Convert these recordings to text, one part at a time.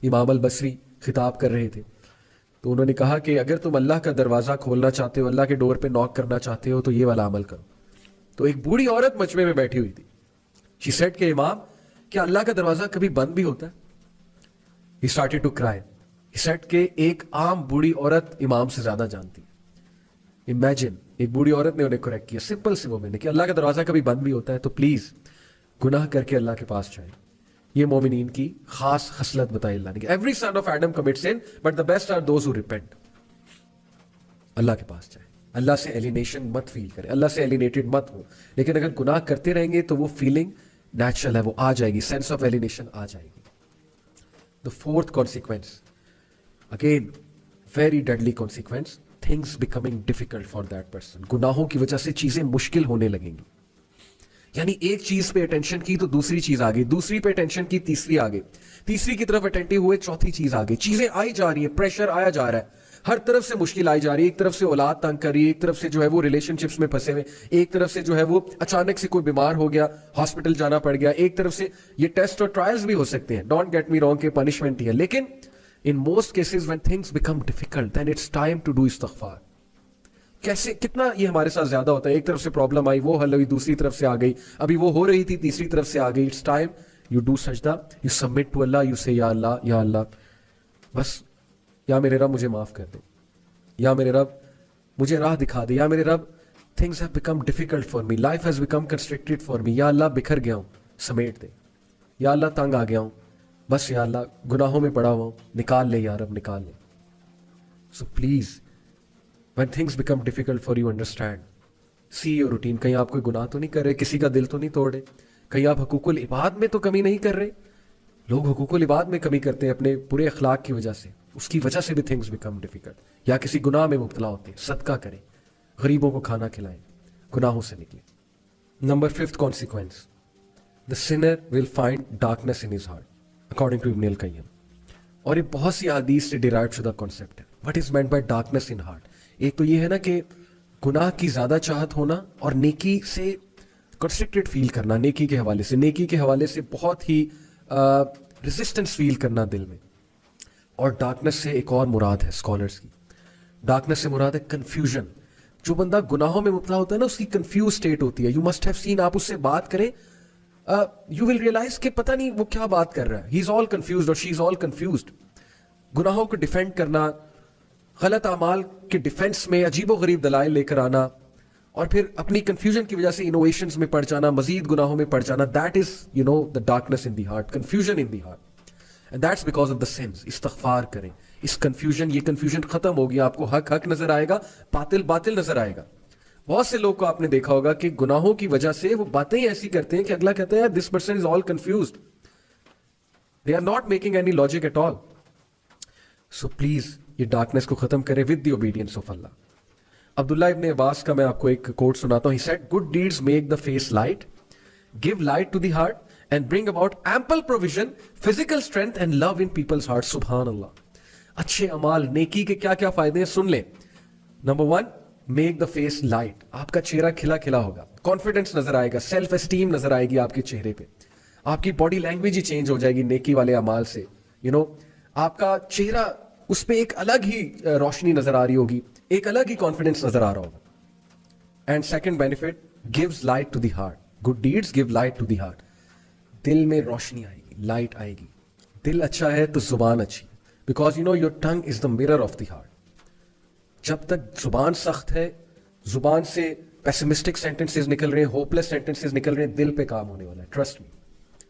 امام البصری خطاب کر رہے تھے تو انہوں نے کہا کہ اگر تم اللہ کا دروازہ کھولنا چاہتے ہو, اللہ کے ڈور پہ ناک کرنا چاہتے ہو, تو یہ والا عمل کرو. تو ایک بوڑھی عورت مجمع میں بیٹھی ہوئی تھی. شی سیڈ کہ امام, کیا اللہ کا دروازہ کبھی بند بھی ہوتا ہے؟ He started to cry. He said کہ ایک عام بوڑھی عورت امام سے زیادہ جانتی ہے. امیجن, ایک بوڑھی عورت نے انہیں کریکٹ کیا سمپل سے مومن نے کہ اللہ کا دروازہ کبھی بند بھی ہوتا ہے, تو پلیز گناہ کر کے اللہ کے پاس جائیں. یہ مومنین کی خاص خصلت بتائی اللہ نے کہ every son of Adam commits sin but the best are those who repent. Allah کے پاس جائیں, اللہ سے ایلینیشن مت فیل کریں, اللہ سے ایلینیٹڈ مت ہو. لیکن اگر گناہ کرتے رہیں گے تو وہ فیلنگ نیچرل ہے, وہ آ جائے گی, سینس آف ایلینیشن آ جائے گی. The fourth consequence, again very deadly consequence, things becoming difficult for that person. گناہوں کی وجہ سے چیزیں مشکل ہونے لگیں گی. یعنی ایک چیز پہ اٹینشن کی تو دوسری چیز آ گئی, دوسری پہ اٹینشن کی تیسری آ گئی, تیسری کی طرف اٹینٹو ہوئے چوتھی چیز آ گئی. چیزیں آئی جا رہی ہیں, پریشر آیا جا رہا ہے, ہر طرف سے مشکل آئی جا رہی ہے. ایک طرف سے اولاد تنگ کر رہی ہے, ایک طرف سے جو ہے وہ ریلیشن شپس میں پھنسے ہوئے, ایک طرف سے جو ہے وہ اچانک سے کوئی بیمار ہو گیا, ہاسپٹل جانا پڑ گیا, ایک طرف سے یہ ٹیسٹ اور ٹرائلز بھی ہو سکتے ہیں, ڈونٹ گیٹ می رانگ کہ پنشمنٹ ہی ہے. لیکن in most cases when things become difficult then it's time to do استغفار. کیسے کتنا یہ ہمارے ساتھ زیادہ ہوتا ہے, ایک طرف سے پرابلم آئی وہ حل ہوئی, دوسری طرف سے آ گئی, ابھی وہ ہو رہی تھی تیسری طرف سے آ گئی. اٹس ٹائم یو ڈو سجدہ, you submit to Allah, you say یا اللہ, یا اللہ بس, یا میرے رب مجھے معاف کر دے, یا میرے رب مجھے راہ دکھا دے, یا میرے رب things have become difficult for me, life has become constructed for me, یا اللہ بکھر گیا ہوں سمیٹ دے, یا اللہ تنگ آ گیا ہوں بس, یا اللہ گناہوں میں پڑا ہوا ہوں نکال لے, یا رب نکال لے. So please when things become difficult for you, understand, see your routine. کہیں آپ کوئی گناہ تو نہیں کر رہے, کسی کا دل تو نہیں توڑ رہے, کہیں آپ حقوق العباد میں تو کمی نہیں کر رہے. لوگ حقوق العباد میں کمی کرتے ہیں اپنے برے اخلاق کی وجہ سے, اس کی وجہ سے بھی things become difficult. یا کسی گناہ میں مبتلا ہوتے ہیں, صدقہ کریں, غریبوں کو کھانا کھلائیں, گناہوں سے نکلیں. Number 5th consequence, the sinner will find darkness in his heart, according to Ibn al-Qayyim. اور یہ بہت سی حدیث سے ڈیرائیو شدہ کانسیپٹ ہے. What is meant by darkness in heart? ایک تو یہ ہے نا کہ گناہ کی زیادہ چاہت ہونا اور نیکی سے کنسٹرکٹڈ فیل کرنا, نیکی کے حوالے سے, نیکی کے حوالے سے بہت ہی ریزسٹنس فیل کرنا دل میں. اور ڈارکنس سے ایک اور مراد ہے اسکالرس کی, ڈارکنس سے مراد ہے کنفیوژن. جو بندہ گناہوں میں مبتلا ہوتا ہے نا, اس کی کنفیوز اسٹیٹ ہوتی ہے. یو مسٹ ہیو سین, آپ اس سے بات کریں, یو ول ریئلائز کہ پتہ نہیں وہ کیا بات کر رہا ہے. ہی از آل کنفیوزڈ اور شی از آل کنفیوزڈ. گناہوں کو ڈیفینڈ کرنا, غلط اعمال کے ڈیفینس میں عجیب و غریب دلائل لے کر آنا, اور پھر اپنی کنفیوژن کی وجہ سے انوویشنز میں پڑ جانا, مزید گناہوں میں پڑ جانا. That is you know the darkness in the heart, confusion in the heart, and that's because of the sins. استغفار کریں, اس کنفیوژن, یہ کنفیوژن ختم ہوگی, آپ کو حق حق نظر آئے گا, باطل باطل نظر آئے گا. بہت سے لوگ کو آپ نے دیکھا ہوگا کہ گناہوں کی وجہ سے وہ باتیں ایسی کرتے ہیں کہ اگلا کہتا ہے this person is all confused, they are not making any logic at all. So please یہ ڈارکنس کو ختم کرے with the obedience of Allah. Abdullah ibn Abbas کا میں آپ کو ایک کوٹ سناتا ہوں. He said good deeds make the face light, give light to the heart and bring about ample provision, physical strength and love in people's heart. سبحان اللہ. اچھے اعمال, نیکی کے کیا کیا فائدے ہیں سن لیں. Number 1, make the face light, آپ کا چہرہ کھلا کھلا ہوگا, کانفیڈنس نظر آئے گا, سیلف اسٹیم نظر آئے گی آپ کے چہرے پہ, آپ کی باڈی لینگویج ہی چینج ہو جائے گی نیکی والے اعمال سے. یو نو آپ کا چہرہ, اس پہ ایک الگ ہی روشنی نظر آ رہی ہوگی, ایک الگ ہی کانفیڈنس نظر آ رہا ہوگا. And second benefit, gives light to the heart. Good deeds give light to the heart. دل میں روشنی آئے گی, لائٹ آئے گی. دل اچھا ہے تو زبان اچھی, because you know your tongue is the mirror of the heart. جب تک زبان سخت ہے, زبان سے پیسمسٹک سینٹنسز نکل رہے ہیں, ہوپلیس سینٹنسز نکل رہے ہیں, دل پہ کام ہونے والا ہے, ٹرسٹ می.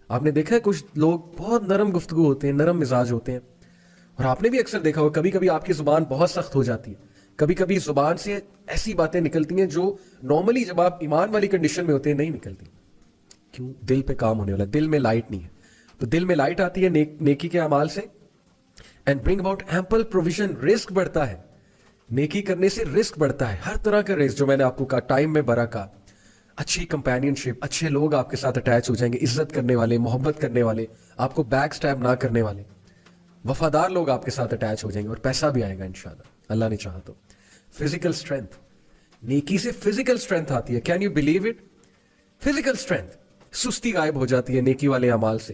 آپ نے دیکھا ہے کچھ لوگ بہت نرم گفتگو ہوتے ہیں, نرم مزاج ہوتے ہیں, اور آپ نے بھی اکثر دیکھا ہوگا کبھی کبھی آپ کی زبان بہت سخت ہو جاتی ہے, کبھی کبھی زبان سے ایسی باتیں نکلتی ہیں جو نارملی جب آپ ایمان والی کنڈیشن میں ہوتے ہیں نہیں نکلتی. کیوں؟ دل پہ کام ہونے والا, دل میں لائٹ نہیں ہے. تو دل میں لائٹ آتی ہے نیکی کے اعمال سے. And bring about ample provision, رزق بڑھتا ہے, نیکی کرنے سے رزق بڑھتا ہے, ہر طرح کا رزق جو میں نے آپ کو کہا, ٹائم میں برکت, اچھی کمپینین شپ, اچھے لوگ آپ کے ساتھ اٹیچ ہو جائیں گے, عزت کرنے والے, محبت کرنے والے, آپ کو بیک اسٹیپ نہ کرنے والے, وفادار لوگ آپ کے ساتھ اٹیچ ہو جائیں گے, اور پیسہ بھی آئے گا انشاءاللہ, اللہ نے چاہا تو. فزیکل اسٹرینتھ, نیکی سے فزیکل اسٹرینتھ آتی ہے. Can you believe it? Physical strength, سستی غائب ہو جاتی ہے نیکی والے اعمال سے.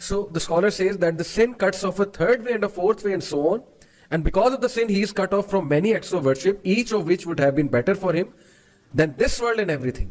So the scholar says that the sin cuts off a third way and a fourth way and so on, and because of the sin he is cut off from many acts of worship, each of which would have been better for him than this world and everything.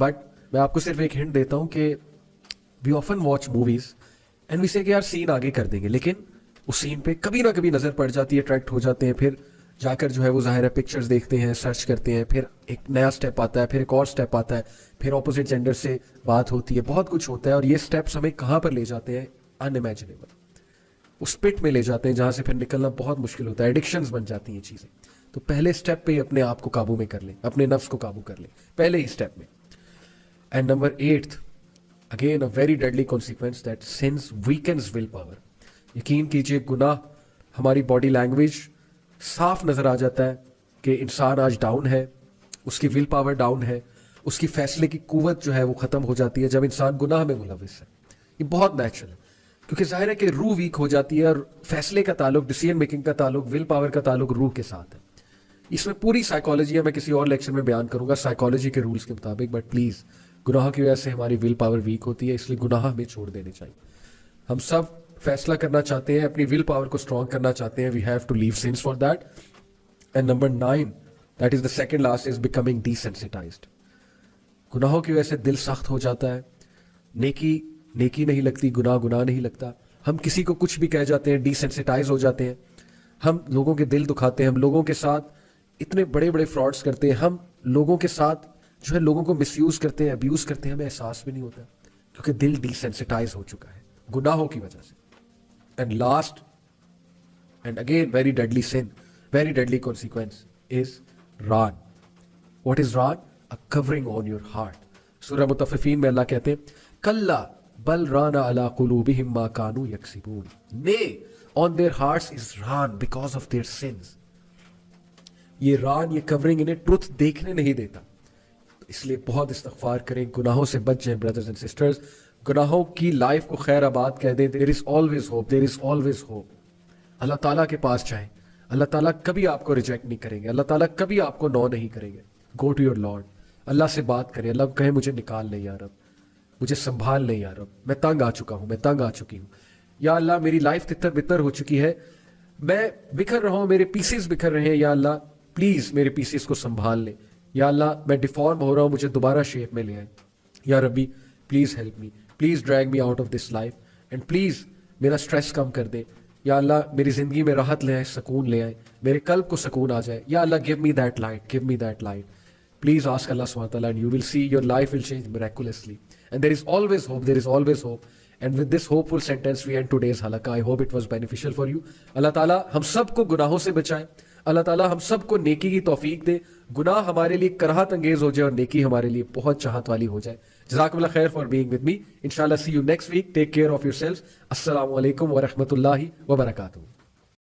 But میں آپ کو صرف ایک hint دیتا ہوں کہ we often watch movies and we say کہ یار سین آگے کر دیں گے, لیکن اس سین پہ کبھی نہ کبھی نظر پڑ جاتی ہے, اٹریکٹ ہو جاتے ہیں, پھر جا کر جو ہے وہ ظاہر ہے پکچرز دیکھتے ہیں, سرچ کرتے ہیں, پھر ایک نیا سٹیپ آتا ہے, پھر ایک اور سٹیپ آتا ہے, پھر اپوزٹ جینڈر سے بات ہوتی ہے, بہت کچھ ہوتا ہے, اور یہ سٹیپس ہمیں کہاں پر لے جاتے ہیں, ان امیجنیبل, اس پٹ میں لے جاتے ہیں جہاں سے پھر نکلنا بہت مشکل ہوتا ہے, ایڈکشنز بن جاتی ہیں چیزیں. تو پہلے سٹیپ پہ ہی اپنے آپ کو قابو میں کر لیں, اپنے نفس کو قابو کر لیں پہلے ہی سٹیپ میں. And number 8, again a very deadly consequence, that sins weakens willpower. یقین کیجیے گناہ ہماری باڈی لینگویج صاف نظر آ جاتا ہے کہ انسان آج ڈاؤن ہے, اس کی ول پاور ڈاؤن ہے, اس کی فیصلے کی قوت جو ہے وہ ختم ہو جاتی ہے جب انسان گناہ میں ملوث ہے. یہ بہت نیچرل ہے, کیونکہ ظاہر ہے کہ روح ویک ہو جاتی ہے, اور فیصلے کا تعلق, ڈیسیژن میکنگ کا تعلق, ول پاور کا تعلق روح کے ساتھ ہے. اس میں پوری سائیکالوجی ہے, میں کسی اور لیکچر میں بیان کروں گا سائیکالوجی کے رولز کے مطابق, بٹ پلیز گناہ کی وجہ سے ہماری ول پاور ویک ہوتی ہے, اس لیے گناہ ہمیں چھوڑ دینے چاہیے. ہم سب فیصلہ کرنا چاہتے ہیں, اپنی ول پاور کو اسٹرانگ کرنا چاہتے ہیں, we have to leave sins for that. And number 9, that is the second last, is becoming desensitized. گناہوں کی وجہ سے دل سخت ہو جاتا ہے, نیکی نہیں لگتی, گناہ نہیں لگتا, ہم کسی کو کچھ بھی کہہ جاتے ہیں, ڈیسینسٹائز ہو جاتے ہیں, ہم لوگوں کے دل دکھاتے ہیں, ہم لوگوں کے ساتھ اتنے بڑے بڑے فراڈس کرتے ہیں, ہم لوگوں کے ساتھ جو ہے لوگوں کو مس یوز کرتے ہیں, ابیوز کرتے ہیں, ہمیں احساس بھی نہیں ہوتا, کیونکہ دل ڈیسینسٹائز ہو چکا ہے گناہوں کی وجہ سے. And last and again very deadly sin, very deadly consequence is ران. واٹ از ران؟ a covering on your heart. سورہ مطففین میں اللہ کہتے ہیں کلا بل ران علی قلوبہم ما کانوا یکسبون. Nay, on their hearts is raan because of their sins. یہ ران, یہ کورنگ انہیں ٹروتھ دیکھنے نہیں دیتا, اس لیے بہت استغفار کریں, گناہوں سے بچ جائیں بردرز اینڈ سسٹرز, گناہوں کی لائف کو خیر آباد کہہ دیں. there is always hope, there is always hope. اللہ تعالیٰ کے پاس جائیں, اللہ تعالیٰ کبھی آپ کو ریجیکٹ نہیں کریں گے, اللہ تعالیٰ کبھی آپ کو نو نہیں کریں گے. گو ٹو یور لارڈ, اللہ سے بات کریں, اللہ کہے مجھے نکال لے یا رب, مجھے سنبھال لے یا رب, میں تنگ آ چکا ہوں, میں تنگ آ چکی ہوں, یا اللہ میری لائف تتر بتر ہو چکی ہے, میں بکھر رہا ہوں, میرے پیسز بکھر رہے ہیں, یا اللہ پلیز میرے پیسز کو سنبھال لے, یا اللہ میں ڈیفارم ہو رہا ہوں, مجھے دوبارہ شیپ میں لے آئے, یا ربی please help me, please drag me out of this life, and please میرا اسٹریس کم کر دے, یا اللہ میری زندگی میں راحت لے آئے, سکون لے آئے, میرے قلب کو سکون آ جائے, یا اللہ give me that light, give me that light. Please ask Allah subhanahu wa ta'ala and you will see your life will change miraculously. And there is always hope, there is always hope. And with this hopeful sentence we end today's halaqah. I hope it was beneficial for you. Allah ta'ala ہم سب کو گناہوں سے بچائے, اللہ تعالیٰ ہم سب کو نیکی کی توفیق دے, گناہ ہمارے لیے کراہت انگیز ہو جائے اور نیکی ہمارے لیے بہت چاہت والی ہو جائے. جزاکم اللہ خیر for being with me. Inshallah see you next week. Take care of yourselves. السلام علیکم ورحمۃ اللہ وبرکاتہ.